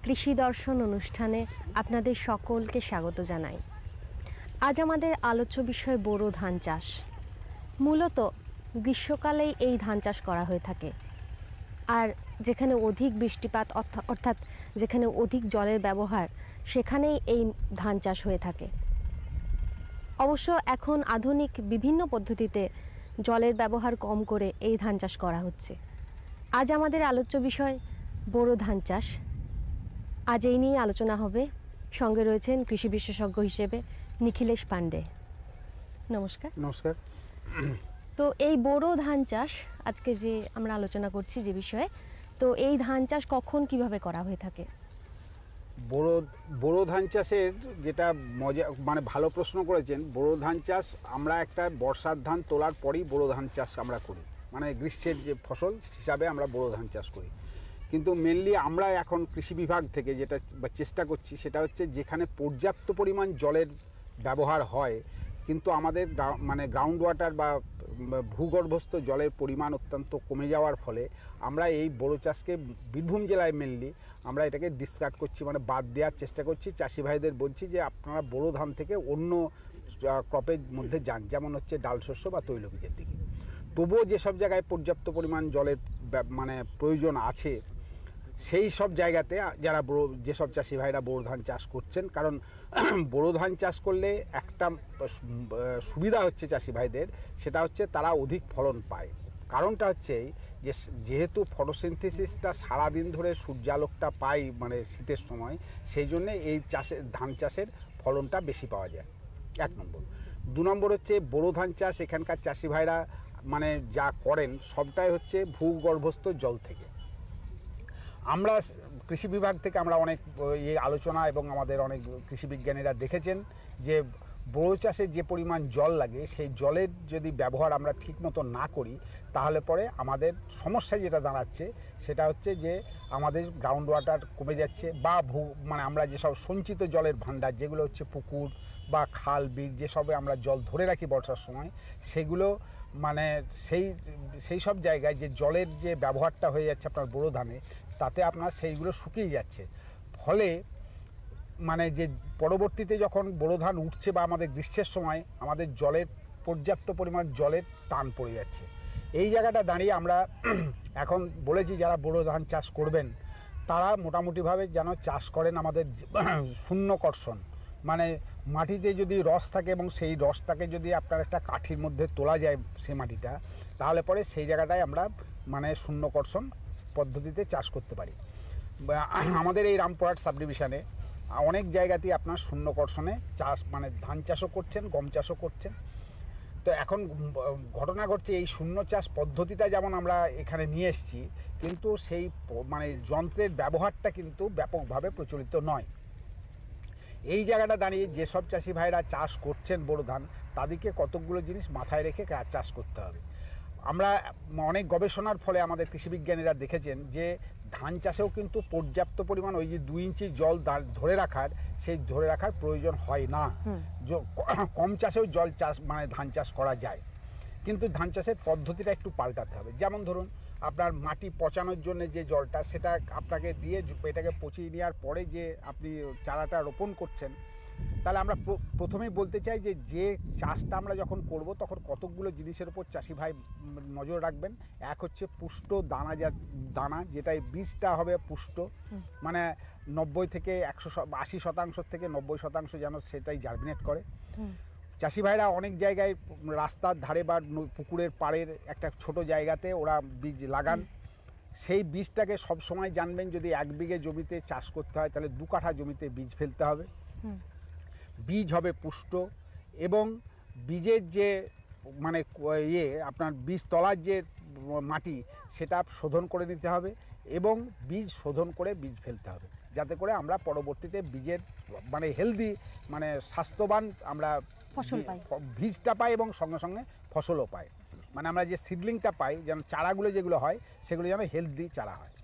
কৃষি দর্শন অনুষ্ঠানে আপনাদের সকলকে স্বাগত জানাই। আজ আমাদের আলোচ্য বিষয় বোরো ধান চাষ। মূলত গ্রীষ্মকালেই এই ধান চাষ করা হয়ে থাকে, আর যেখানে অধিক বৃষ্টিপাত অর্থাৎ যেখানে অধিক জলের ব্যবহার সেখানেই এই ধান চাষ হয়ে থাকে। অবশ্য এখন আধুনিক বিভিন্ন পদ্ধতিতে জলের ব্যবহার কম করে এই ধান চাষ করা হচ্ছে। আজ আমাদের আলোচ্য বিষয় বোরো ধান চাষ। আজ এই নিয়ে আলোচনা হবে। সঙ্গে রয়েছেন কৃষি বিশেষজ্ঞ হিসেবে নিখিলেশ পান্ডে। নমস্কার। নমস্কার। তো এই বোরো ধান চাষ আজকে যে আমরা আলোচনা করছি যে বিষয়ে, তো এই ধান চাষ কখন কিভাবে করা হয়ে থাকে? বোরো ধান চাষের যেটা মজা মানে ভালো প্রশ্ন করেছেন। বোরো ধান চাষ আমরা একটা বর্ষার ধান তোলার পরেই বোরো ধান চাষ আমরা করি, মানে গ্রীষ্মের যে ফসল হিসাবে আমরা বোরো ধান চাষ করি। কিন্তু মেনলি আমরা এখন কৃষি বিভাগ থেকে যেটা চেষ্টা করছি সেটা হচ্ছে যেখানে পর্যাপ্ত পরিমাণ জলের ব্যবহার হয় কিন্তু আমাদের মানে গ্রাউন্ড ওয়াটার বা ভূগর্ভস্থ জলের পরিমাণ অত্যন্ত কমে যাওয়ার ফলে আমরা এই বোরো চাষকে বীরভূম জেলায় মেনলি আমরা এটাকে ডিসকার্ড করছি, মানে বাদ দেওয়ার চেষ্টা করছি। চাষি ভাইদের বলছি যে আপনারা বোরো ধান থেকে অন্য ক্রপের মধ্যে যান, যেমন হচ্ছে ডাল শস্য বা তৈলবীজের দিকে। তবুও যেসব জায়গায় পর্যাপ্ত পরিমাণ জলের মানে প্রয়োজন আছে সেই সব জায়গাতে যারা যেসব চাষি ভাইরা বোরো ধান চাষ করছেন, কারণ বোরো ধান চাষ করলে একটা সুবিধা হচ্ছে চাষি ভাইদের, সেটা হচ্ছে তারা অধিক ফলন পায়। কারণটা হচ্ছে যে যেহেতু ফটোসিনথেসিসটা সারাদিন ধরে সূর্যালোকটা পাই মানে শীতের সময়, সেই জন্যে এই ধান চাষের ফলনটা বেশি পাওয়া যায়, এক নম্বর। দু নম্বর হচ্ছে বোরো ধান চাষ এখানকার চাষি ভাইরা মানে যা করেন সবটাই হচ্ছে ভূগর্ভস্থ জল থেকে। আমরা কৃষি বিভাগ থেকে আমরা অনেক এই আলোচনা এবং আমাদের অনেক কৃষি বিজ্ঞানীরা দেখেছেন যে বোরো চাষে যে পরিমাণ জল লাগে সেই জলের যদি ব্যবহার আমরা ঠিকমতো না করি তাহলে পরে আমাদের সমস্যা যেটা দাঁড়াচ্ছে সেটা হচ্ছে যে আমাদের গ্রাউন্ড ওয়াটার কমে যাচ্ছে, বা মানে আমরা যেসব সঞ্চিত জলের ভান্ডার যেগুলো হচ্ছে পুকুর বা খাল বিল যেসবে আমরা জল ধরে রাখি বর্ষার সময়, সেগুলো মানে সেই সব জায়গায় যে জলের যে ব্যবহারটা হয়ে যাচ্ছে আপনার বোরো ধানে, তাতে আপনার সেইগুলো শুকিয়ে যাচ্ছে। ফলে মানে যে পরবর্তীতে যখন বোরো ধান উঠছে বা আমাদের গ্রীষ্মের সময় আমাদের জলের পর্যাপ্ত পরিমাণ জলের টান পড়ে যাচ্ছে। এই জায়গাটা দাঁড়িয়ে আমরা এখন বলেছি যারা বোরো ধান চাষ করবেন তারা মোটামুটিভাবে যেন চাষ করেন আমাদের শূন্য কর্ষণ, মানে মাটিতে যদি রস থাকে এবং সেই রসটাকে যদি আপনার একটা কাঠির মধ্যে তোলা যায় সেই মাটিটা, তাহলে পরে সেই জায়গাটায় আমরা মানে শূন্য কর্ষণ পদ্ধতিতে চাষ করতে পারি। আমাদের এই রামপুরহাট সাব ডিভিশনে অনেক জায়গাতেই আপনার শূন্য কর্ষণে চাষ মানে ধান চাষও করছেন, গম চাষও করছেন। তো এখন ঘটনা ঘটছে এই শূন্য চাষ পদ্ধতিটা যেমন আমরা এখানে নিয়ে এসেছি, কিন্তু সেই মানে যন্ত্রের ব্যবহারটা কিন্তু ব্যাপকভাবে প্রচলিত নয়। এই জায়গাটা দাঁড়িয়ে যেসব চাষি ভাইরা চাষ করছেন বোরো ধান, তাদেরকে কতকগুলো জিনিস মাথায় রেখে চাষ করতে হবে। আমরা অনেক গবেষণার ফলে আমাদের কৃষিবিজ্ঞানীরা দেখেছেন যে ধান চাষেও কিন্তু পর্যাপ্ত পরিমাণ ওই যে 2 ইঞ্চি জল ধরে রাখার সেই ধরে রাখার প্রয়োজন হয় না। কম চাষেও জল চাষ মানে ধান চাষ করা যায়, কিন্তু ধান চাষের পদ্ধতিটা একটু পাল্টাতে হবে। যেমন ধরুন আপনার মাটি পচানোর জন্য যে জলটা সেটা আপনাকে দিয়ে এটাকে পচিয়ে নেওয়ার পরে যে আপনি চারাটা রোপণ করছেন, তাহলে আমরা প্রথমেই বলতে চাই যে যে চাষটা আমরা যখন করব তখন কতকগুলো জিনিসের উপর চাষি ভাই নজর রাখবেন। এক হচ্ছে পুষ্ট দানা, যেটাই বীজটা হবে পুষ্ট, মানে 90 থেকে 80% থেকে 90% যেন সেটাই জার্মিনেট করে। চাষি ভাইরা অনেক জায়গায় রাস্তার ধারে বা পুকুরের পাড়ের একটা ছোট জায়গাতে ওরা বীজ লাগান। সেই বীজটাকে সবসময় জানবেন যদি 1 বিঘে জমিতে চাষ করতে হয় তাহলে 2 কাঠা জমিতে বীজ ফেলতে হবে। বীজ হবে পুষ্ট এবং বীজের যে মানে আপনার বীজ তলার যে মাটি সেটা শোধন করে নিতে হবে এবং বীজ শোধন করে বীজ ফেলতে হবে, যাতে করে আমরা পরবর্তীতে বীজের মানে হেলদি মানে স্বাস্থ্যবান আমরা ফসল পাই, বীজটা পাই এবং সঙ্গে সঙ্গে ফসলও পাই। মানে আমরা যে সিডলিংটা পাই, যেন চারাগুলো যেগুলো হয় সেগুলো যেন হেলদি চারা হয়।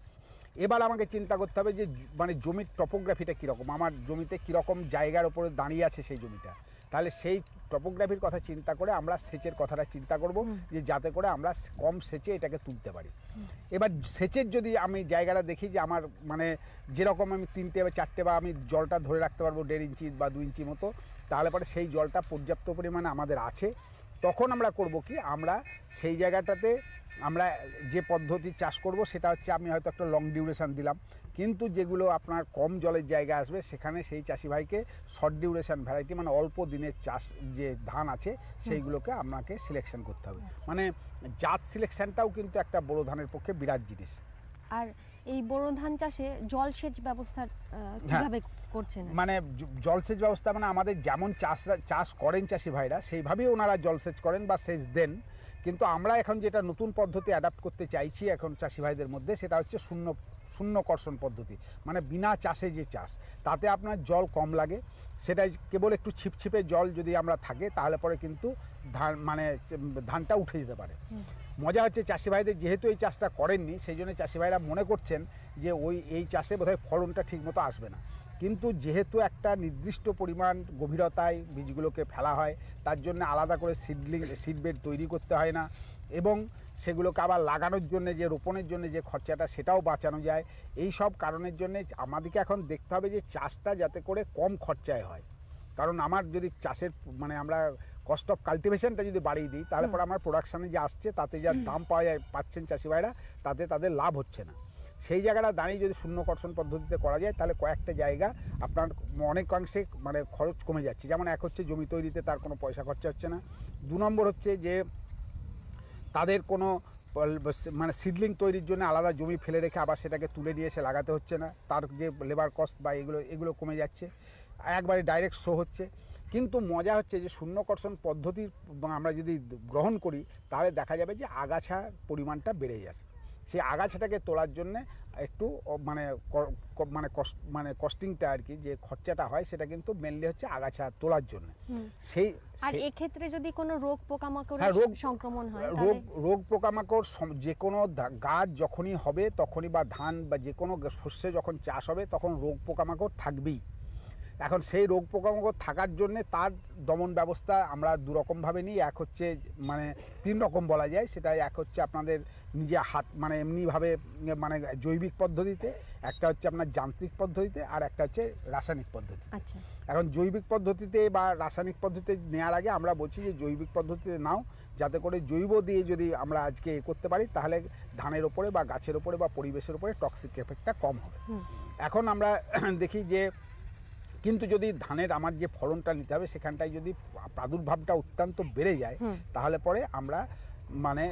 এবার আমাকে চিন্তা করতে হবে যে মানে জমির টপোগ্রাফিটা কীরকম, আমার জমিতে কীরকম জায়গার ওপরে দাঁড়িয়ে আছে সেই জমিটা। তাহলে সেই টপোগ্রাফির কথা চিন্তা করে আমরা সেচের কথাটা চিন্তা করব, যে যাতে করে আমরা কম সেচে এটাকে তুলতে পারি। এবার সেচের যদি আমি জায়গাটা দেখি যে আমার মানে যেরকম আমি 3টে বা 4টে বা আমি জলটা ধরে রাখতে পারবো 1.5 ইঞ্চি বা 2 ইঞ্চি মতো, তাহলে পরে সেই জলটা পর্যাপ্ত পরিমাণে আমাদের আছে, তখন আমরা করব কি, আমরা সেই জায়গাটাতে আমরা যে পদ্ধতি চাষ করব সেটা হচ্ছে আমি হয়তো একটা লং ডিউরেশন দিলাম, কিন্তু যেগুলো আপনার কম জলের জায়গা আসবে সেখানে সেই চাষি ভাইকে শর্ট ডিউরেশন ভ্যারাইটি মানে অল্প দিনের চাষ যে ধান আছে সেইগুলোকে আপনাকে সিলেকশন করতে হবে। মানে জাত সিলেকশনটাও কিন্তু একটা বোরো ধানের পক্ষে বিরাট জিনিস। আর এই বোরো ধান চাষে জলসেচ ব্যবস্থা কিভাবে করছেন? মানে জলসেচ ব্যবস্থা মানে আমাদের যেমন চাষ করেন চাষি ভাইরা সেইভাবেই ওনারা জলসেচ করেন বা সেচ দেন, কিন্তু আমরা এখন যেটা নতুন পদ্ধতি অ্যাডাপ্ট করতে চাইছি এখন চাষি ভাইদের মধ্যে, সেটা হচ্ছে শূন্য কর্ষণ পদ্ধতি, মানে বিনা চাষে যে চাষ, তাতে আপনার জল কম লাগে, সেটা কেবল একটু ছিপছিপে জল যদি আমরা থাকে তাহলে পরে কিন্তু ধানটা উঠে যেতে পারে। মজা হচ্ছে চাষি ভাইদের যেহেতু এই চাষটা করেননি সেই জন্য চাষি ভাইরা মনে করছেন যে এই চাষে বোধহয় ফলনটা ঠিকমতো আসবে না, কিন্তু যেহেতু একটা নির্দিষ্ট পরিমাণ গভীরতায় বীজগুলোকে ফেলা হয়, তার জন্য আলাদা করে সিডবেড তৈরি করতে হয় না, এবং সেগুলোকে আবার লাগানোর জন্য যে রোপণের জন্য যে খরচাটা সেটাও বাঁচানো যায়। এই সব কারণের জন্য আমাদেরকে এখন দেখতে হবে যে চাষটা যাতে করে কম খরচায় হয়, কারণ আমার যদি চাষের মানে আমরা কস্ট অফ কাল্টিভেশনটা যদি বাড়িয়ে দিই তাহলে পরে আমার প্রোডাকশানে যে আসছে তাতে যা দাম পাচ্ছেন চাষি ভাইরা তাতে তাদের লাভ হচ্ছে না। সেই জায়গাটা দাঁড়িয়ে যদি শূন্য কর্ষণ পদ্ধতিতে করা যায় তাহলে কয়েকটা জায়গা আপনার অনেকাংশে মানে খরচ কমে যাচ্ছে। যেমন এক হচ্ছে জমি তৈরিতে তার কোনো পয়সা খরচা হচ্ছে না, 2 নম্বর হচ্ছে যে তাদের কোনো মানে সিডলিং তৈরির জন্য আলাদা জমি ফেলে রেখে আবার সেটাকে তুলে নিয়ে এসে লাগাতে হচ্ছে না, তার যে লেবার কস্ট বা এগুলো কমে যাচ্ছে, একবারে ডাইরেক্ট শো হচ্ছে। কিন্তু মজা হচ্ছে যে শূন্য কর্ষণ পদ্ধতির আমরা যদি গ্রহণ করি তাহলে দেখা যাবে যে আগাছার পরিমাণটা বেড়ে যাচ্ছে। সেই আগাছাটাকে তোলার জন্যে একটু মানে কস্টিংটা আর কি যে খরচাটা হয় সেটা কিন্তু মেনলি হচ্ছে আগাছা তোলার জন্য। সেই আর এক্ষেত্রে যদি কোনো রোগ পোকামাকড় সংক্রমণ হয়, রোগ পোকামাকড় যে কোনো গাছ যখনই হবে তখনই বা ধান বা যে কোনো শস্যে যখন চাষ হবে তখন রোগ পোকামাকড় থাকবেই। এখন সেই রোগ পোকামাকড় থাকার জন্যে তার দমন ব্যবস্থা আমরা 2 রকমভাবে নিই। এক হচ্ছে মানে 3 রকম বলা যায়, সেটা এক হচ্ছে আপনাদের নিজে হাত মানে এমনিভাবে মানে জৈবিক পদ্ধতিতে, একটা হচ্ছে আপনার যান্ত্রিক পদ্ধতিতে, আর একটা হচ্ছে রাসায়নিক পদ্ধতি। এখন জৈবিক পদ্ধতিতে বা রাসায়নিক পদ্ধতিতে নেওয়ার আগে আমরা বলছি যে জৈবিক পদ্ধতিতে নাও, যাতে করে জৈব দিয়ে যদি আমরা আজকে করতে পারি তাহলে ধানের ওপরে বা গাছের ওপরে বা পরিবেশের ওপরে টক্সিক এফেক্টটা কম হবে। এখন আমরা দেখি যে কিন্তু যদি ধানের আমার যে ফলনটা নিতে হবে সেখানটায় যদি প্রাদুর্ভাবটা অত্যন্ত বেড়ে যায় তাহলে পরে আমরা মানে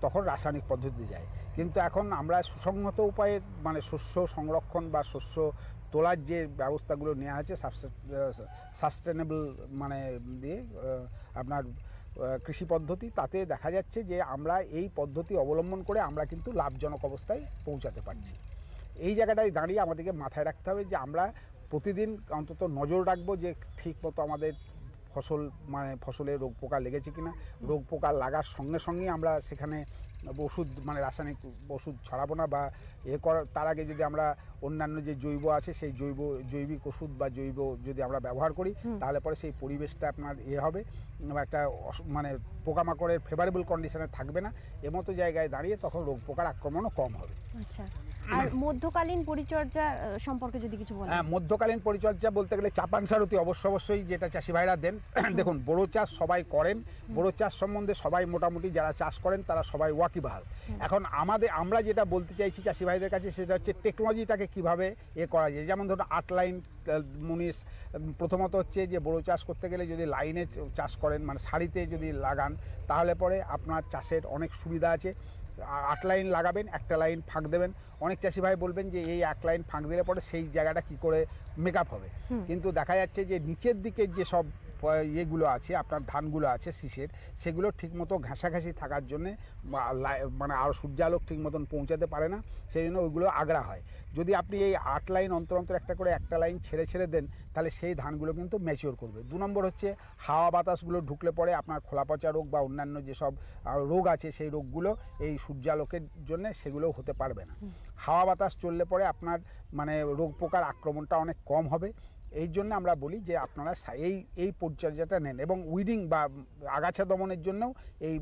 তখন রাসায়নিক পদ্ধতিতে যাই। কিন্তু এখন আমরা সুসংহত উপায়ে মানে শস্য সংরক্ষণ বা শস্য তোলার যে ব্যবস্থাগুলো নেওয়া আছে সাস্টেনেবল মানে দিয়ে আপনার কৃষি পদ্ধতি, তাতে দেখা যাচ্ছে যে আমরা এই পদ্ধতি অবলম্বন করে আমরা কিন্তু লাভজনক অবস্থায় পৌঁছাতে পারছি। এই জায়গাটায় দাঁড়িয়ে আমাদেরকে মাথায় রাখতে হবে যে আমরা প্রতিদিন অন্তত নজর রাখবো যে ঠিক মতো আমাদের ফসলে রোগ পোকা লেগেছে কিনা। রোগ পোকা লাগার সঙ্গে সঙ্গেই আমরা সেখানে ওষুধ মানে রাসায়নিক ওষুধ ছড়াবো না, বা তার আগে যদি আমরা অন্যান্য যে জৈব আছে সেই জৈবিক ওষুধ বা জৈব যদি আমরা ব্যবহার করি তাহলে পরে সেই পরিবেশটা আপনার হবে একটা মানে পোকামাকড়ের ফেভারেবল কন্ডিশনে থাকবে না। এমতো জায়গায় দাঁড়িয়ে তখন রোগ পোকার আক্রমণও কম হবে। আচ্ছা, আর মধ্যকালীন পরিচর্যা সম্পর্কে যদি কিছু বলেন। হ্যাঁ, মধ্যকালীন পরিচর্যা বলতে গেলে চাপান সারতি অবশ্যই যেটা চাষি ভাইরা দেন। দেখুন, বোরো চাষ সবাই করেন, বোরো চাষ সম্বন্ধে সবাই মোটামুটি যারা চাষ করেন তারা সবাই ওয়াকিবহাল। এখন আমরা যেটা বলতে চাইছি চাষি ভাইদের কাছে সেটা হচ্ছে টেকনোলজিটাকে কীভাবে করা যায়। যেমন ধরুন 8 লাইন মুনিশ, প্রথমত হচ্ছে যে বোরো চাষ করতে গেলে যদি লাইনে চাষ করেন মানে সারিতে যদি লাগান তাহলে পরে আপনার চাষের অনেক সুবিধা আছে। 8 লাইন লাগাবেন, একটা লাইন ফাঁক দেবেন। অনেক চাষি ভাই বলবেন যে এই 1 লাইন ফাঁক দিলে পরে সেই জায়গাটা কি করে মেকআপ হবে, কিন্তু দেখা যাচ্ছে যে নিচের দিকে যে সব ইয়েগুলো আছে আপনার ধানগুলো আছে শীষের, সেগুলো ঠিকমতো ঘাসাঘাসি থাকার জন্যে মানে আর সূর্যালোক ঠিক মতন পৌঁছাতে পারে না, সেই জন্য ওইগুলো আগড়া হয়। যদি আপনি এই 8 লাইন অন্তর একটা লাইন ছেড়ে দেন তাহলে সেই ধানগুলো কিন্তু ম্যাচিওর করবে। 2 নম্বর হচ্ছে হাওয়া বাতাসগুলো ঢুকলে পরে আপনার খোলা পচা রোগ বা অন্যান্য যেসব রোগ আছে সেই রোগগুলো এই সূর্যালোকের জন্য সেগুলো হতে পারবে না। হাওয়া বাতাস চললে পরে আপনার মানে রোগ পোকার আক্রমণটা অনেক কম হবে। এই জন্য আমরা বলি যে আপনারা এই পরিচর্যাটা নেন, এবং উইডিং বা আগাছা দমনের জন্যও এই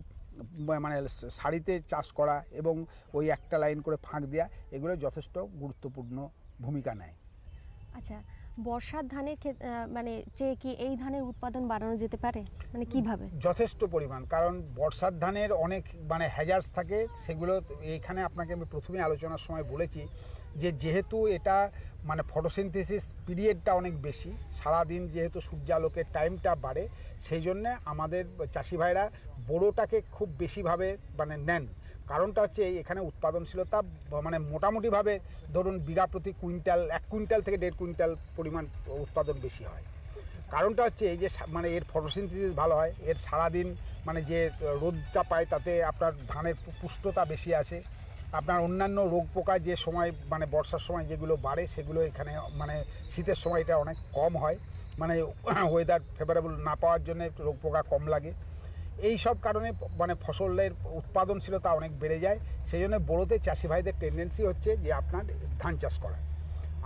মানে সারিতে চাষ করা এবং ওই একটা লাইন করে ফাঁক দেওয়া এগুলো যথেষ্ট গুরুত্বপূর্ণ ভূমিকা নেয়। আচ্ছা, বর্ষার ধানের মানে চেয়ে কি এই ধানের উৎপাদন বাড়ানো যেতে পারে, মানে কিভাবে? যথেষ্ট পরিমাণ, কারণ বর্ষার ধানের অনেক মানে হ্যাজার্স থাকে, সেগুলো এইখানে আপনাকে আমি প্রথমে আলোচনার সময় বলেছি যে যেহেতু এটা মানে ফটোসিনথেসিস পিরিয়ডটা অনেক বেশি, সারাদিন যেহেতু সূর্যালোকের টাইমটা বাড়ে, সেই জন্যে আমাদের চাষি ভাইরা বোরোটাকে খুব বেশিভাবে মানে নেন। কারণটা হচ্ছে এখানে উৎপাদনশীলতা মানে মোটামুটিভাবে ধরুন বিঘা প্রতি কুইন্টাল 1 কুইন্টাল থেকে 1.5 কুইন্টাল পরিমাণ উৎপাদন বেশি হয়। কারণটা হচ্ছে এই যে মানে এর ফটোসিনথেসিস ভালো হয়, এর সারাদিন মানে যে রোদটা পায় তাতে আপনার ধানের পুষ্টতা বেশি আছে, আপনার অন্যান্য রোগ পোকা যে সময় মানে বর্ষার সময় যেগুলো বাড়ে সেগুলো এখানে মানে শীতের সময় এটা অনেক কম হয়, মানে ওয়েদার ফেভারেবল না পাওয়ার জন্য রোগ পোকা কম লাগে। এই সব কারণে মানে ফসলের উৎপাদনশীলতা অনেক বেড়ে যায়। সেই জন্য বোরোতে চাষি ভাইদের টেন্ডেন্সি হচ্ছে যে আপনার ধান চাষ করা।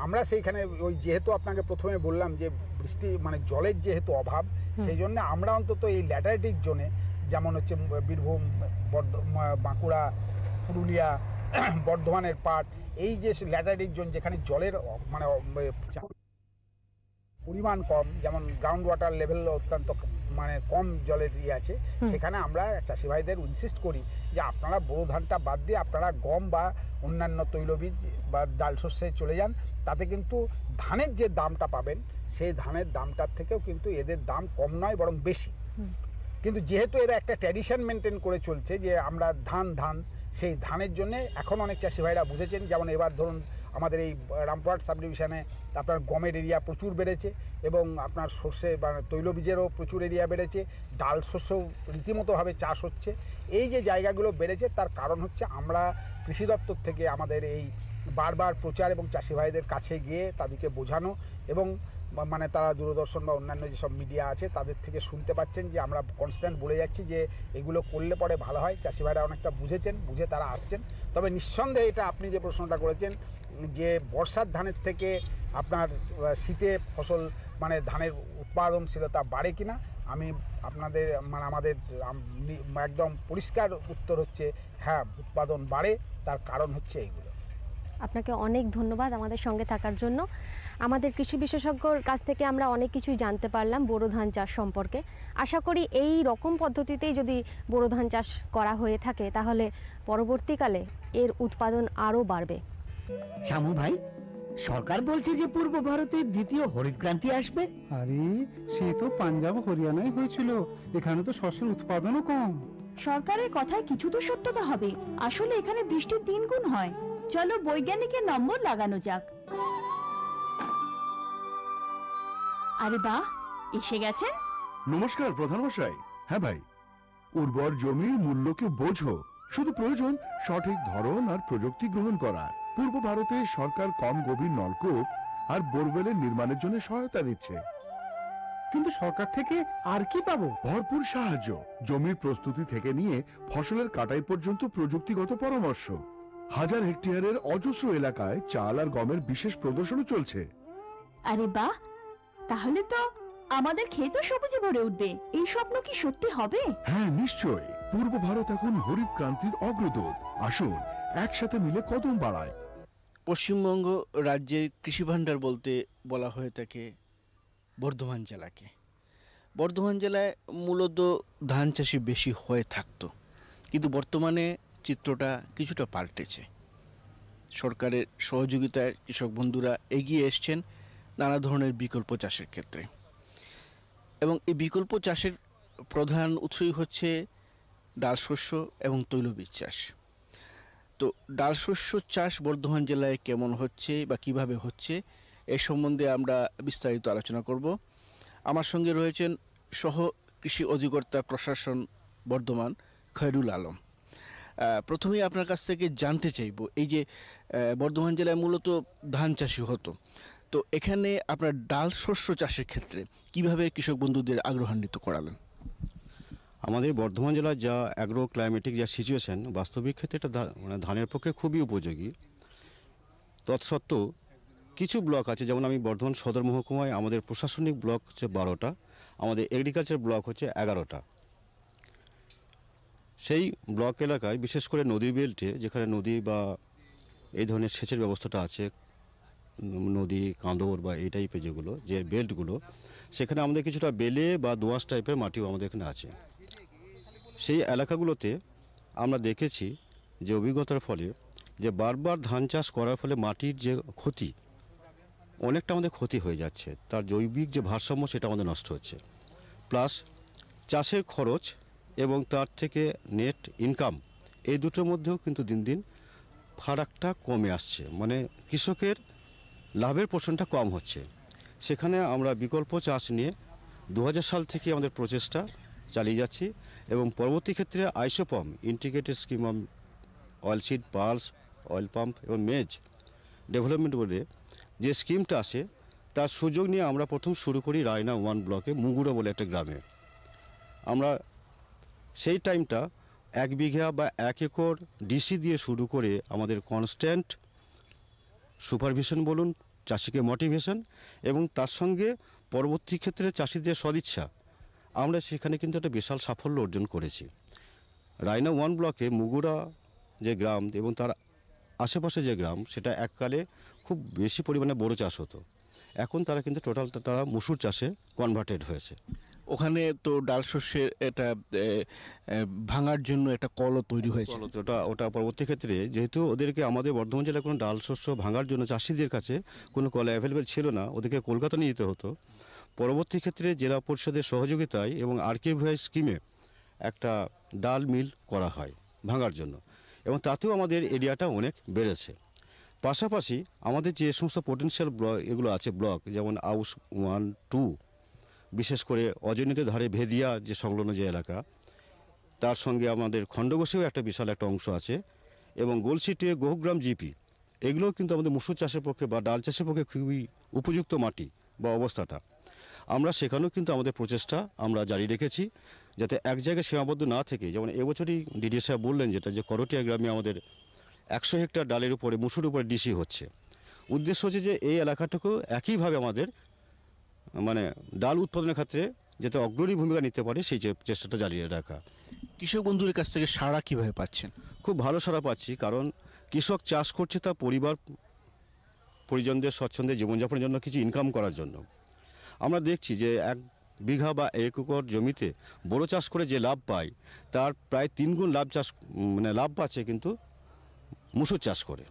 আমরা সেইখানে ওই যেহেতু আপনাকে প্রথমে বললাম যে বৃষ্টি মানে জলের যেহেতু অভাব, সেই জন্য আমরা অন্তত এই ল্যাটারিটিক জোনে যেমন হচ্ছে বীরভূম, বাঁকুড়া, পুরুলিয়া, বর্ধমানের পাট, এই যে ল্যাটারিটিক জোন যেখানে জলের মানে পরিমাণ কম, যেমন গ্রাউন্ড ওয়াটার লেভেল অত্যন্ত মানে কম জলের আছে, সেখানে আমরা চাষি ভাইদের ইনসিস্ট করি যে আপনারা বোরো ধানটা বাদ দিয়ে আপনারা গম বা অন্যান্য তৈলবীজ বা ডাল শস্যে চলে যান, তাতে কিন্তু ধানের যে দামটা পাবেন সেই ধানের দামটার থেকেও কিন্তু এদের দাম কম নয়, বরং বেশি। কিন্তু যেহেতু এরা একটা ট্র্যাডিশন মেনটেন করে চলছে যে আমরা ধান সেই ধানের জন্যে এখন অনেক চাষি ভাইরা বুঝেছেন। যেমন এবার ধরুন আমাদের এই রামপুরহাট সাব ডিভিশনে আপনার গমের এরিয়া প্রচুর বেড়েছে, এবং আপনার সর্ষে বা তৈলবীজেরও প্রচুর এরিয়া বেড়েছে, ডাল শস্য রীতিমতোভাবে চাষ হচ্ছে। এই যে জায়গাগুলো বেড়েছে তার কারণ হচ্ছে আমরা কৃষি দপ্তর থেকে আমাদের এই বারবার প্রচার এবং চাষি ভাইদের কাছে গিয়ে তাদেরকে বোঝানো, এবং মানে তারা দূরদর্শন বা অন্যান্য যেসব মিডিয়া আছে তাদের থেকে শুনতে পাচ্ছেন যে আমরা কনস্ট্যান্ট বলে যাচ্ছি যে এগুলো করলে পরে ভালো হয়। চাষি ভাইরা অনেকটা বুঝেছেন, বুঝে তারা আসছেন। তবে নিঃসন্দেহে এটা আপনি যে প্রশ্নটা করেছেন যে বর্ষার ধানের থেকে আপনার শীতে ফসল মানে ধানের উৎপাদনশীলতা বাড়ে কিনা, আমি আপনাদের মানে আমাদের একদম পরিষ্কার উত্তর হচ্ছে হ্যাঁ, উৎপাদন বাড়ে। তার কারণ হচ্ছে এইগুলো। আপনাকে অনেক ধন্যবাদ আমাদের সঙ্গে থাকার জন্য। আমাদের কৃষি বিশেষজ্ঞর কাছ থেকে আমরা অনেক কিছুই জানতে পারলাম বোরো ধান চাষ সম্পর্কে। আশা করি এই রকম পদ্ধতিতেই যদি বোরো ধান চাষ করা হয়ে থাকে তাহলে পরবর্তীকালে এর উৎপাদন আরও বাড়বে। শ্যামু ভাই, সরকার বলছে যে পূর্ব ভারতে দ্বিতীয় হরিত ক্রান্তি আসবে। আরে সে তো পাঞ্জাব হরিয়ানায় হয়েছিল, এখানে তো শস্যের উৎপাদনও কম। সরকারের কথায় কিছু তো সত্যতা হবে। আসলে এখানে বৃষ্টির 3 গুণ হয়। চলো বৈজ্ঞানিকের নম্বর লাগানো যাক। আরে বাহ, এসে গেছেন। নমস্কার প্রধান মশাই। হ্যাঁ ভাই, উর্বর জমির মূল্যকে বোঝো, শুধু প্রয়োজন সঠিক ধরন আর প্রযুক্তি গ্রহণ করার। পূর্ব ভারতে সরকার কম গভীর নলকূপ আর বোরওয়েলের নির্মাণের জন্য সহায়তা দিচ্ছে। কিন্তু সরকার থেকে আর কি পাবো? ভরপুর সাহায্য, জমির প্রস্তুতি থেকে নিয়ে ফসলের কাটাই পর্যন্ত প্রযুক্তিগত পরামর্শ। 1000 হেক্টয়ারের অজস্র এলাকায় চাল আর গমের বিশেষ প্রদর্শনী চলছে। আরে বাহ, তাহলে তো আমাদের ক্ষেত সবুজে ভরে উঠবে। এই স্বপ্ন কি সত্যি হবে? হ্যাঁ নিশ্চয়, পূর্ব ভারত এখন হরিত ক্রান্তির অগ্রদূত। আসুন একসাথে মিলে কদম বাড়ায়। পশ্চিমবঙ্গ রাজ্যের কৃষি ভাণ্ডার বলতে বলা হয়ে থাকে বর্ধমান জেলাকে। বর্ধমান জেলায় মূলত ধান চাষি বেশি হয়ে থাকতো, কিন্তু বর্তমানে চিত্রটা কিছুটা পাল্টেছে। সরকারের সহযোগিতায় কৃষক বন্ধুরা এগিয়ে এসছেন নানা ধরনের বিকল্প চাষের ক্ষেত্রে, এবং এই বিকল্প চাষের প্রধান উৎসই হচ্ছে ডাল শস্য এবং তৈলবীজ চাষ। তো ডাল শস্য চাষ বর্ধমান জেলায় কেমন হচ্ছে বা কিভাবে হচ্ছে এ সম্বন্ধে আমরা বিস্তারিত আলোচনা করব। আমার সঙ্গে রয়েছেন সহ কৃষি অধিকর্তা প্রশাসন বর্ধমান খয়রুল আলম। প্রথমেই আপনার কাছ থেকে জানতে চাইব, এই যে বর্ধমান জেলায় মূলত ধান চাষি হতো, তো এখানে আপনার ডাল শস্য চাষের ক্ষেত্রে কিভাবে কৃষক বন্ধুদের আগ্রহান্বিত করালেন? আমাদের বর্ধমান জেলার যা অ্যাগ্রো ক্লাইমেটিক যা সিচুয়েশন, বাস্তবিক ক্ষেত্রে এটা মানে ধানের পক্ষে খুবই উপযোগী। তৎসত্ত্বেও কিছু ব্লক আছে, যেমন আমি বর্ধমান সদর মহকুমায় আমাদের প্রশাসনিক ব্লক হচ্ছে 12টা, আমাদের এগ্রিকালচার ব্লক হচ্ছে 11টা। সেই ব্লক এলাকায় বিশেষ করে নদীর বেল্টে, যেখানে নদী বা এই ধরনের সেচের ব্যবস্থাটা আছে, নদী কাঁদর বা এই টাইপের যেগুলো যে বেল্টগুলো, সেখানে আমাদের কিছুটা বেলে বা দোআঁশ টাইপের মাটিও আমাদের এখানে আছে। সেই এলাকাগুলোতে আমরা দেখেছি যে অভিজ্ঞতার ফলে যে বারবার ধান চাষ করার ফলে মাটির যে ক্ষতি, অনেকটা আমাদের ক্ষতি হয়ে যাচ্ছে, তার জৈবিক যে ভারসাম্য সেটা আমাদের নষ্ট হচ্ছে। প্লাস চাষের খরচ এবং তার থেকে নেট ইনকাম, এই দুটোর মধ্যেও কিন্তু দিন দিন ফারাকটা কমে আসছে, মানে কৃষকের লাভের পোর্শনটা কম হচ্ছে। সেখানে আমরা বিকল্প চাষ নিয়ে 2000 সাল থেকে আমাদের প্রচেষ্টা চালিয়ে যাচ্ছি এবং পরবর্তী ক্ষেত্রে ISOPOM integrated scheme on oil seed, pulse, oil পাম্প এবং মেজ ডেভেলপমেন্ট বলে যে স্কিমটা আসে, তার সুযোগ নিয়ে আমরা প্রথম শুরু করি রায়না 1 ব্লকে মুগুরা বলে একটা গ্রামে। আমরা সেই টাইমটা 1 বিঘা বা 1 একর ডিসি দিয়ে শুরু করে আমাদের কনস্ট্যান্ট সুপারভিশন বলুন, চাষিকে মোটিভেশন এবং তার সঙ্গে পরবর্তী ক্ষেত্রে চাষিদের সদিচ্ছা, আমরা সেখানে কিন্তু একটা বিশাল সাফল্য অর্জন করেছি। রায়না 1 ব্লকে মুগুরা যে গ্রাম এবং তার আশেপাশে যে গ্রাম, সেটা এককালে খুব বেশি পরিমাণে বড় চাষ হতো, এখন তারা কিন্তু তারা মসুর চাষে কনভার্টেড হয়েছে। ওখানে তো ডাল শস্যের এটা ভাঙার জন্য একটা কলও তৈরি হয়েছে। ওটা পরবর্তী ক্ষেত্রে যেহেতু ওদেরকে আমাদের বর্ধমান জেলায় কোনো ডাল শস্য ভাঙার জন্য চাষিদের কাছে কোনো কল অ্যাভেলেবেল ছিল না, ওদেরকে কলকাতা নিয়ে যেতে হতো। পরবর্তী ক্ষেত্রে জেলা পরিষদের সহযোগিতায় এবং আরকেভিআই স্কিমে একটা ডাল মিল করা হয় ভাঙার জন্য, এবং তাতেও আমাদের এরিয়াটা অনেক বেড়েছে। পাশাপাশি আমাদের যে সমস্ত পোটেনশিয়াল ব্লক এগুলো আছে ব্লক, যেমন আউস 1, 2, বিশেষ করে অজনীদের ধারে ভেদিয়া যে সংলগ্ন যে এলাকা, তার সঙ্গে আমাদের খণ্ডঘোষেও একটা বিশাল একটা অংশ আছে, এবং গোলসিটে গোহগ্রাম জিপি, এগুলোও কিন্তু আমাদের মসুর চাষের পক্ষে বা ডাল চাষের পক্ষে খুবই উপযুক্ত মাটি বা অবস্থাটা। আমরা সেখানেও কিন্তু আমাদের প্রচেষ্টা আমরা জারি রেখেছি, যাতে এক জায়গায় সীমাবদ্ধ না থেকে, যেমন এবছরই ডিডি সাহেব বললেন যেটা যে করটিয়া গ্রামে আমাদের 100 হেক্টর ডালের উপরে মুসুর উপরে ডিসি হচ্ছে। উদ্দেশ্য হচ্ছে যে এই এলাকাটুকু একইভাবে আমাদের মানে ডাল উৎপাদনের ক্ষেত্রে যাতে অগ্রণী ভূমিকা নিতে পারে সেই চেষ্টাটা চালিয়ে রাখা। কৃষক বন্ধুদের কাছ থেকে সাড়া কীভাবে পাচ্ছেন? খুব ভালো সাড়া পাচ্ছি, কারণ কৃষক চাষ করছে তার পরিবার পরিজনদের স্বচ্ছন্দে জীবনযাপনের জন্য, কিছু ইনকাম করার জন্য। আমরা দেখছি যে 1 বিঘা বা 1 একর জমিতে বড় চাষ করে যে লাভ পায়, তার প্রায় 3 গুণ লাভ পাচ্ছে কিন্তু মুসুর চাষ করে,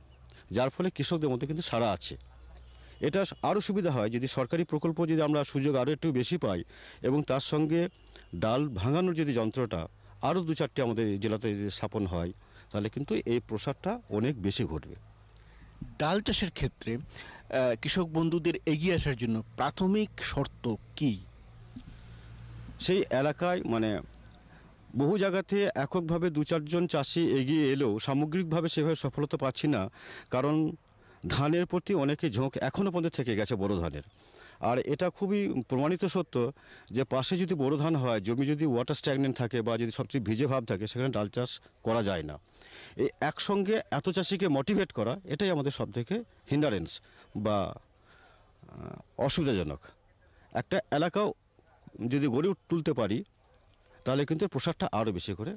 যার ফলে কৃষকদের মধ্যে কিন্তু সাড়া আছে। এটা আরও সুবিধা হয় যদি সরকারি প্রকল্প যদি আমরা সুযোগ আরও একটু বেশি পাই, এবং তার সঙ্গে ডাল ভাঙানোর যদি যন্ত্রটা আরও 2-4টি আমাদের জেলাতে যদি স্থাপন হয়, তাহলে কিন্তু এই প্রসারটা অনেক বেশি ঘটবে। ডাল চাষের ক্ষেত্রে কৃষক বন্ধুদের এগিয়ে আসার জন্য প্রাথমিক শর্ত কি? সেই এলাকায় মানে বহু জায়গাতে এককভাবে 2-4 জন চাষি এগিয়ে এলেও সামগ্রিকভাবে সেভাবে সফলতা পাচ্ছি না, কারণ ধানের প্রতি অনেকে ঝোঁক এখনও পর্যন্ত থেকে গেছে বড় ধানের। আর এটা খুবই প্রমাণিত সত্য যে পাশে যদি বড় ধান হয়, জমি যদি ওয়াটার স্ট্যাগনেন্ট থাকে বা যদি সবচেয়ে ভিজে ভাব থাকে, সেখানে ডাল চাষ করা যায় না। এই একসঙ্গে এত চাষিকে মোটিভেট করা, এটাই আমাদের সবথেকে হিন্ডারেন্স বা অসুবিধাজনক। একটা এলাকাও যদি গড়ে তুলতে পারি, তাহলে কিন্তু প্রসারটা আরও বেশি করে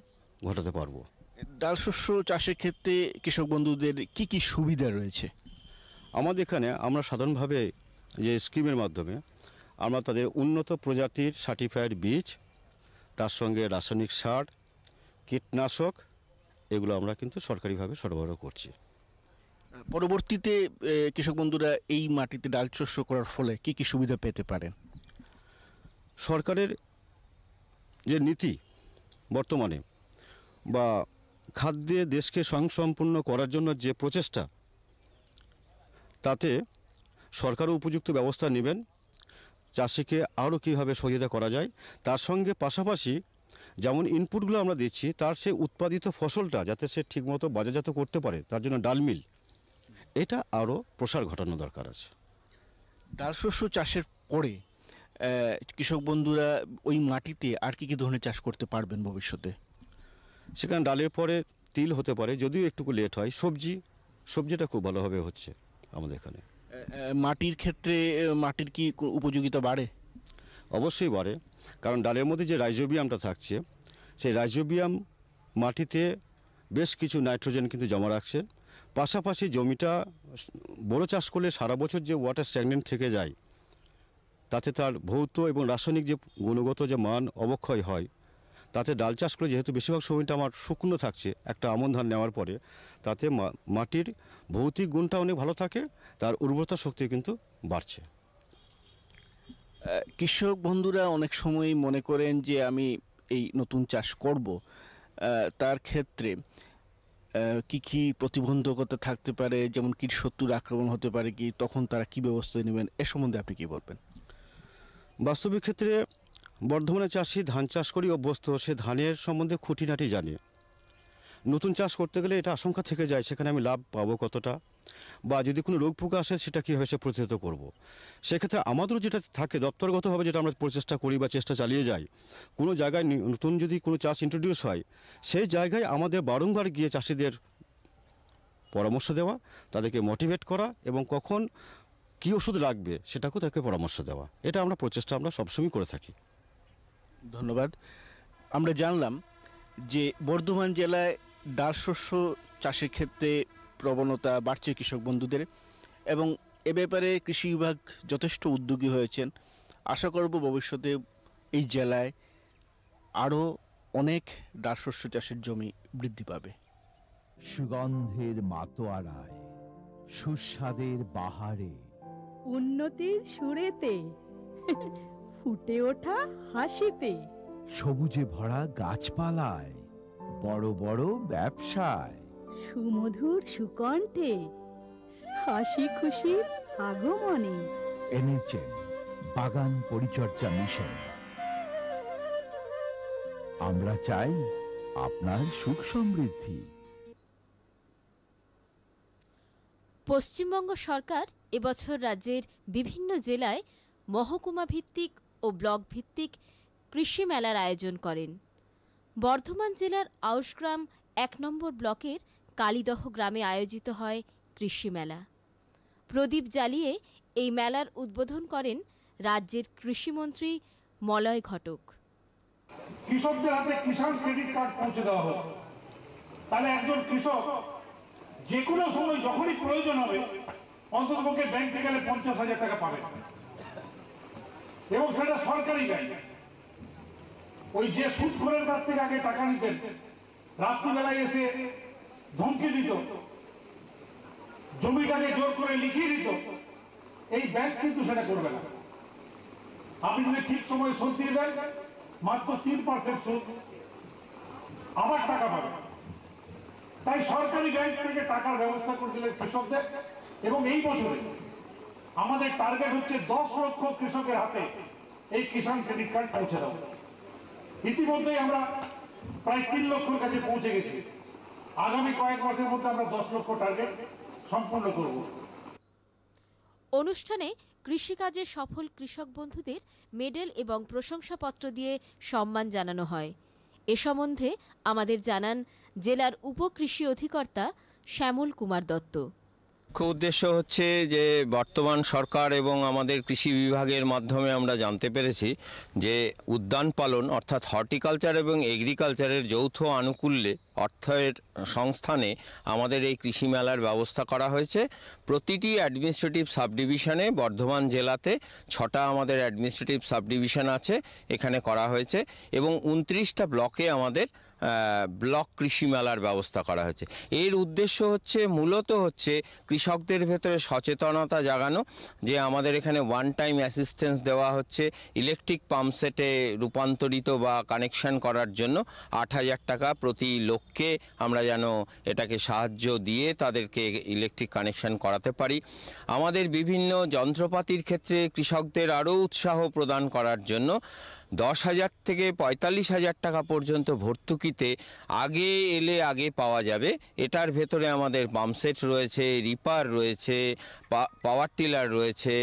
ঘটাতে পারবো। ডাল শস্য চাষের ক্ষেত্রে কৃষক বন্ধুদের কি কি সুবিধা রয়েছে? আমাদের এখানে আমরা সাধারণভাবে যে স্কিমের মাধ্যমে আমরা তাদের উন্নত প্রজাতির সার্টিফাইড বীজ, তার সঙ্গে রাসায়নিক সার, কীটনাশক, এগুলো আমরা কিন্তু সরকারিভাবে সরবরাহ করছি। পরবর্তীতে কৃষক বন্ধুরা এই মাটিতে ডাল শস্য করার ফলে কি কি সুবিধা পেতে পারেন? সরকারের যে নীতি বর্তমানে বা খাদ্যে দেশকে স্বয়ংসম্পূর্ণ করার জন্য যে প্রচেষ্টা, তাতে সরকারও উপযুক্ত ব্যবস্থা নেবেন, চাষিকে আরও কীভাবে সহযোগিতা করা যায়, তার সঙ্গে পাশাপাশি যেমন ইনপুটগুলো আমরা দিচ্ছি, তার সে উৎপাদিত ফসলটা যাতে সে ঠিকমতো বাজারজাত করতে পারে, তার জন্য ডাল মিল, এটা আরও প্রসার ঘটানো দরকার আছে। ডাল শস্য চাষের পরে কৃষক বন্ধুরা ওই মাটিতে আর কি কি ধরনের চাষ করতে পারবেন ভবিষ্যতে? সেখানে ডালের পরে তিল হতে পারে, যদিও একটু লেট হয়। সবজিটা খুব ভালোভাবে হচ্ছে আমাদের এখানে। মাটির ক্ষেত্রে মাটির কি উপযোগিতা বাড়ে? অবশ্যই বাড়ে, কারণ ডালের মধ্যে যে রাইজোবিয়ামটা থাকছে সেই রাইজোবিয়াম মাটিতে বেশ কিছু নাইট্রোজেন কিন্তু জমা রাখছে। পাশাপাশি জমিটা বড় চাষ করলে সারা বছর যে ওয়াটার স্ট্যাগনেন্ট থেকে যায় তাতে তার ভৌত এবং রাসায়নিক যে গুণগত যে মান অবক্ষয় হয়, তাতে ডাল চাষ করে যেহেতু বেশিরভাগ সময়টা আমার শুকনো থাকছে একটা আমন ধান নেওয়ার পরে, তাতে মাটির ভৌতিক গুণটা অনেক ভালো থাকে, তার উর্বরতা শক্তি কিন্তু বাড়ছে। কৃষক বন্ধুরা অনেক সময় মনে করেন যে আমি এই নতুন চাষ করব, তার ক্ষেত্রে কি কি প্রতিবন্ধকতা থাকতে পারে, যেমন কীটশত্রুর আক্রমণ হতে পারে কি, তখন তারা কি ব্যবস্থা নেবেন, এ সম্বন্ধে আপনি কি বলবেন? বাস্তবিক ক্ষেত্রে বর্ধমানের চাষি ধান চাষ করেই অভ্যস্ত, সে ধানের সম্বন্ধে খুঁটিনাটি জানে। নতুন চাষ করতে গেলে এটা আশঙ্কা থেকে যায় সেখানে আমি লাভ পাবো কতটা, বা যদি কোনো রোগ পোকা আসে সেটা কীভাবে সে প্রতিহত করব। সেক্ষেত্রে আমাদেরও যেটা থাকে দপ্তরগতভাবে যেটা আমরা প্রচেষ্টা করি বা চেষ্টা চালিয়ে যাই, কোনো জায়গায় নতুন যদি কোনো চাষ ইন্ট্রোডিউস হয় সেই জায়গায় আমাদের বারংবার গিয়ে চাষিদের পরামর্শ দেওয়া, তাদেরকে মোটিভেট করা এবং কখন কী ওষুধ লাগবে সেটাকেও তাকে পরামর্শ দেওয়া, এটা আমরা প্রচেষ্টা আমরা সবসময় করে থাকি। ধন্যবাদ। আমরা জানলাম যে বর্ধমান জেলায় ডাল শস্য চাষের ক্ষেত্রে প্রবণতা বাড়ছে কৃষক বন্ধুদের, এবং এ ব্যাপারে কৃষি বিভাগ যথেষ্ট উদ্যোগী হয়েছেন। আশা করব ভবিষ্যতে এই জেলায় আরও অনেক ডাল শস্য চাষের জমি বৃদ্ধি পাবে। সুগন্ধের মাতোয়ারায়, সুস্বাদের বাহারে, উন্নতির সুরেতে, ফুটে ওঠা হাসিতে, সবুজে ভরা গাছপালায়, বড় বড় ব্যবসায়, সুমধুর সুকণ্ঠে, হাসি খুশির আগমনে। এনেছেন বাগান পরিচর্যা মিশন। আমরা চাই আপনার সুখ সমৃদ্ধি। পশ্চিমবঙ্গ সরকার এবছর রাজ্যের বিভিন্ন জেলায় মহকুমা ভিত্তিক ও ব্লক ভিত্তিক কৃষি মেলার আয়োজন করেন। বর্ধমান জেলার আউশগ্রাম ১ নম্বর ব্লকের কালীদহ গ্রামে আয়োজিত হয় কৃষি মেলা। প্রদীপ জ্বালিয়ে এই মেলার উদ্বোধন করেন রাজ্যের কৃষিমন্ত্রী মলয় ঘটক। কৃষকদের হাতে কিষাণ ক্রেডিট কার্ড পৌঁছে দেওয়া হোক, তাহলে একজন কৃষক যে কোনো সময় যখনই প্রয়োজন হবে অন্ততপক্ষে ব্যাংকে গেলে ৫০,০০০ টাকা পাবে, এবং সেটা সরকারি ব্যাংক। ওই যে সুদখোরের কাছ থেকে আগে টাকা নিতেন, রাত্রিবেলায় এসে ধমকি দিত, জমিটাকে জোর করে লিখিয়ে দিত, এই ব্যাংক কিন্তু সেটা করবে না। আপনি যদি ঠিক সময় সুদ দিয়ে দেন, মাত্র ৩% সুদ, আবার টাকা পাবে। তাই সরকারি ব্যাংক থেকে টাকার ব্যবস্থা করে দিলেন কৃষকদের, এবং এই বছরে আমাদের টার্গেট হচ্ছে ১০ লক্ষ কৃষকের হাতে এই কিষাণ ক্রেডিট কার্ড পৌঁছে দেওয়া। ইতিমধ্যেই আমরা প্রায় ৩ লক্ষের কাছে পৌঁছে গেছি। আগামী কয়েক মাসের মধ্যে আমরা ১০ লক্ষ টার্গেট সম্পূর্ণ করব। অনুষ্ঠানে কৃষিকাজে সফল কৃষক বন্ধুদের মেডেল এবং প্রশংসাপত্র দিয়ে সম্মান জানানো হয়। এ সম্বন্ধে আমাদের জানান জেলার উপকৃষি অধিকর্তা শ্যামল কুমার দত্ত। মুখ্য উদ্দেশ্য হচ্ছে যে বর্তমান সরকার এবং আমাদের কৃষি বিভাগের মাধ্যমে আমরা জানতে পেরেছি যে উদ্যান পালন অর্থাৎ হর্টিকালচার এবং এগ্রিকালচারের যৌথ আনুকূল্যে অর্থের সংস্থানে আমাদের এই কৃষি মেলার ব্যবস্থা করা হয়েছে। প্রতিটি অ্যাডমিনিস্ট্রেটিভ সাবডিভিশনে বর্ধমান জেলাতে ৬টা আমাদের অ্যাডমিনিস্ট্রেটিভ সাবডিভিশন আছে, এখানে করা হয়েছে, এবং ২৯টা ব্লকে আমাদের ব্লক কৃষি মেলার ব্যবস্থা করা হয়েছে। এর উদ্দেশ্য হচ্ছে মূলত হচ্ছে কৃষকদের ভেতরে সচেতনতা জাগানো, যে আমাদের এখানে ওয়ান টাইম অ্যাসিস্ট্যান্স দেওয়া হচ্ছে ইলেকট্রিক পাম্পসেটে রূপান্তরিত বা কানেকশন করার জন্য ৮,০০০ টাকা প্রতি লোককে আমরা যেন এটাকে সাহায্য দিয়ে তাদেরকে ইলেকট্রিক কানেকশন করাতে পারি। আমাদের বিভিন্ন যন্ত্রপাতির ক্ষেত্রে কৃষকদের আরও উৎসাহ প্রদান করার জন্য ১০,০০০ থেকে ৪৫,০০০ টাকা পর্যন্ত ভর্তুকিতে আগে এলে আগে পাওয়া যাবে। এটার ভেতরে আমাদের পাম্পসেট রয়েছে, রিপার রয়েছে, পাওয়ার টিলার রয়েছে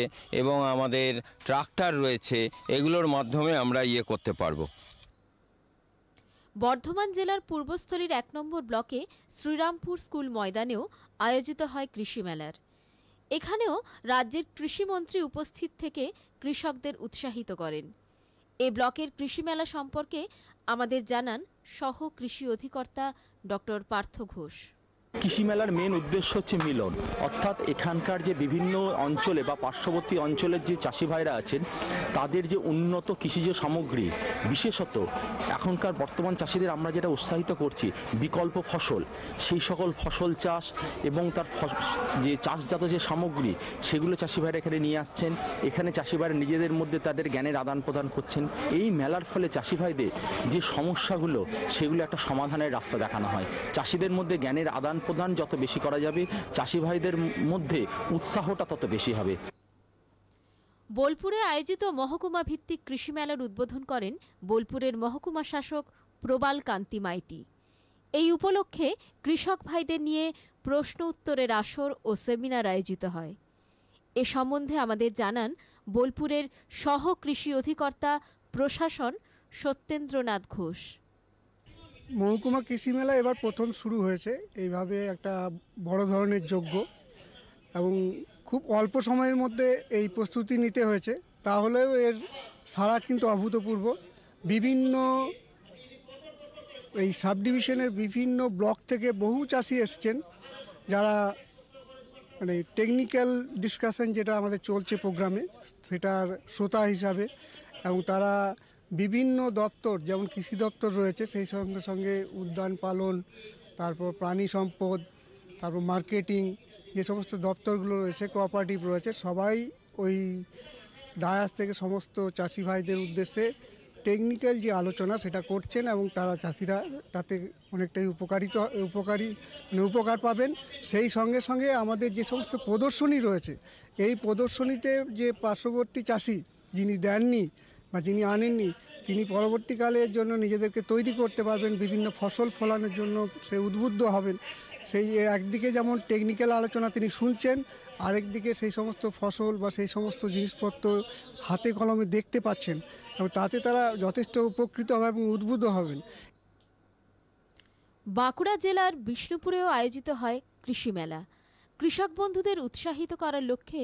এবং আমাদের ট্রাক্টর রয়েছে। এগুলোর মাধ্যমে আমরা করতে পারবো। বর্ধমান জেলার পূর্বস্থলীর ১ নম্বর ব্লকে শ্রীরামপুর স্কুল ময়দানেও আয়োজিত হয় কৃষি মেলার। এখানেও রাজ্যের কৃষিমন্ত্রী উপস্থিত থেকে কৃষকদের উৎসাহিত করেন। এই ব্লকের কৃষি মেলা সম্পর্কে আমাদের জানান সহ কৃষি অধিকর্তা ডক্টর পার্থ ঘোষ। কৃষি মেলার মেন উদ্দেশ্য হচ্ছে মিলন, অর্থাৎ এখানকার যে বিভিন্ন অঞ্চলে বা পার্শ্ববর্তী অঞ্চলের যে চাষি ভাইরা আছেন তাদের যে উন্নত কৃষিজ সামগ্রী, বিশেষত এখনকার বর্তমান চাষিদের আমরা যেটা উৎসাহিত করছি বিকল্প ফসল, সেই সকল ফসল চাষ এবং তার যে চাষজাত যে সামগ্রী সেগুলো চাষি ভাইরা এখানে নিয়ে আসছেন। এখানে চাষি ভাইরা নিজেদের মধ্যে তাদের জ্ঞানের আদান প্রদান করছেন। এই মেলার ফলে চাষি ভাইদের যে সমস্যাগুলো সেগুলো একটা সমাধানের রাস্তা দেখানো হয়। চাষিদের মধ্যে জ্ঞানের আদান প্রদান যত বেশি করা যাবে, চাষি ভাইদের মধ্যে উৎসাহটা তত বেশি হবে। বোলপুরে আয়োজিত মহকুমা ভিত্তিক কৃষি মেলার উদ্বোধন করেন বোলপুরের মহকুমা শাসক প্রবাল কান্তি মাইতি। এই উপলক্ষে কৃষক ভাইদের নিয়ে প্রশ্ন উত্তরের আসর ও সেমিনার আয়োজিত হয়। এ সম্বন্ধে আমাদের জানান বোলপুরের সহ কৃষি অধিকর্তা প্রশাসন সত্যেন্দ্রনাথ ঘোষ। মহকুমা কৃষি মেলা এবার প্রথম শুরু হয়েছে, এইভাবে একটা বড় ধরনের যজ্ঞ, এবং খুব অল্প সময়ের মধ্যে এই প্রস্তুতি নিতে হয়েছে। তাহলেও এর সাড়া কিন্তু অভূতপূর্ব। বিভিন্ন এই সাব ডিভিশনের বিভিন্ন ব্লক থেকে বহু চাষি এসছেন, যারা মানে টেকনিক্যাল ডিসকাশন যেটা আমাদের চলছে প্রোগ্রামে সেটার শ্রোতা হিসাবে, এবং তারা বিভিন্ন দপ্তর যেমন কৃষি দপ্তর রয়েছে, সেই সঙ্গে সঙ্গে উদ্যান পালন, তারপর প্রাণী সম্পদ, তারপর মার্কেটিং, যে সমস্ত দপ্তরগুলো রয়েছে, কোঅপারেটিভ রয়েছে, সবাই ওই ডায়াস থেকে সমস্ত চাষি ভাইদের উদ্দেশ্যে টেকনিক্যাল যে আলোচনা সেটা করছেন, এবং তারা চাষিরা তাতে অনেকটাই উপকার পাবেন। সেই সঙ্গে সঙ্গে আমাদের যে সমস্ত প্রদর্শনী রয়েছে, এই প্রদর্শনীতে যে পার্শ্ববর্তী চাষি যিনি দেননি বা যিনি আনেননি, তিনি পরবর্তীকালের জন্য নিজেদেরকে তৈরি করতে পারবেন, বিভিন্ন ফসল ফলানোর জন্য সে উদ্বুদ্ধ হবেন। সেই একদিকে যেমন টেকনিক্যাল আলোচনা তিনি শুনছেন, আরেকদিকে সেই সমস্ত ফসল বা সেই সমস্ত জিনিসপত্র হাতে কলমে দেখতে পাচ্ছেন, এবং তাতে তারা যথেষ্ট উপকৃত হবে এবং উদ্বুদ্ধ হবেন। বাঁকুড়া জেলার বিষ্ণুপুরেও আয়োজিত হয় কৃষি মেলা। কৃষক বন্ধুদের উৎসাহিত করার লক্ষ্যে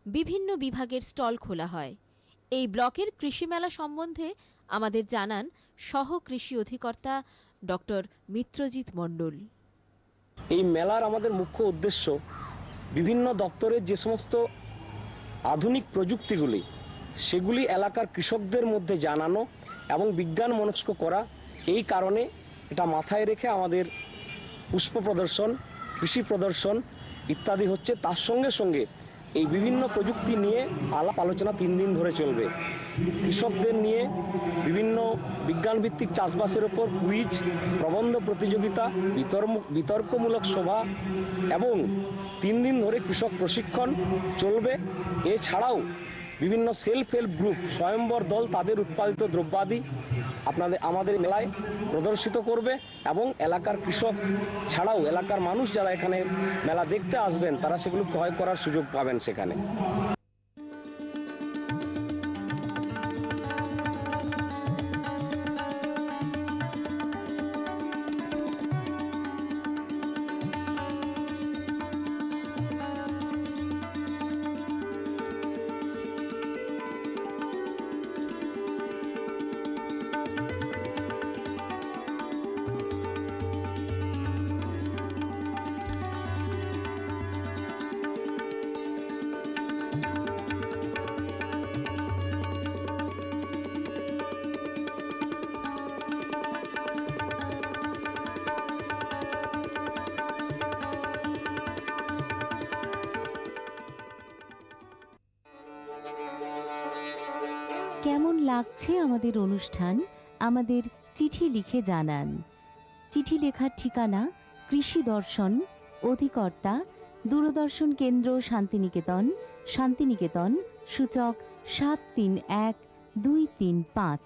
বিভিন্ন বিভাগের স্টল খোলা হয়। এই ব্লকের কৃষি মেলা সম্বন্ধে আমাদের জানান সহ কৃষি অধিকর্তা ডক্টর মিত্রজিৎ মণ্ডল। এই মেলার আমাদের মুখ্য উদ্দেশ্য বিভিন্ন দপ্তরের যে সমস্ত আধুনিক প্রযুক্তিগুলি সেগুলি এলাকার কৃষকদের মধ্যে জানানো এবং বিজ্ঞান মনস্ক করা। এই কারণে এটা মাথায় রেখে আমাদের পুষ্প প্রদর্শন, কৃষি প্রদর্শন ইত্যাদি হচ্ছে। তার সঙ্গে সঙ্গে এই বিভিন্ন প্রযুক্তি নিয়ে আলাপ আলোচনা 3 দিন ধরে চলবে। কৃষকদের নিয়ে বিভিন্ন বিজ্ঞানভিত্তিক চাষবাসের ওপর কুইজ, প্রবন্ধ প্রতিযোগিতা, বিতর্কমূলক সভা এবং 3 দিন ধরে কৃষক প্রশিক্ষণ চলবে। এছাড়াও বিভিন্ন সেলফ হেল্প গ্রুপ, স্বয়ম্বর দল তাদের উৎপাদিত দ্রব্যাদি আমাদের মেলায় প্রদর্শিত করবে, এবং এলাকার কৃষক ছাড়াও এলাকার মানুষ যারা এখানে মেলা দেখতে আসবেন তারা সেগুলো ক্রয় করার সুযোগ পাবেন সেখানে। কেমন লাগছে আমাদের অনুষ্ঠান আমাদের চিঠি লিখে জানান। চিঠি লেখার ঠিকানা কৃষি দর্শন, অধিকর্তা দূরদর্শন কেন্দ্র, শান্তিনিকেতন, শান্তিনিকেতন, সূচক 731235।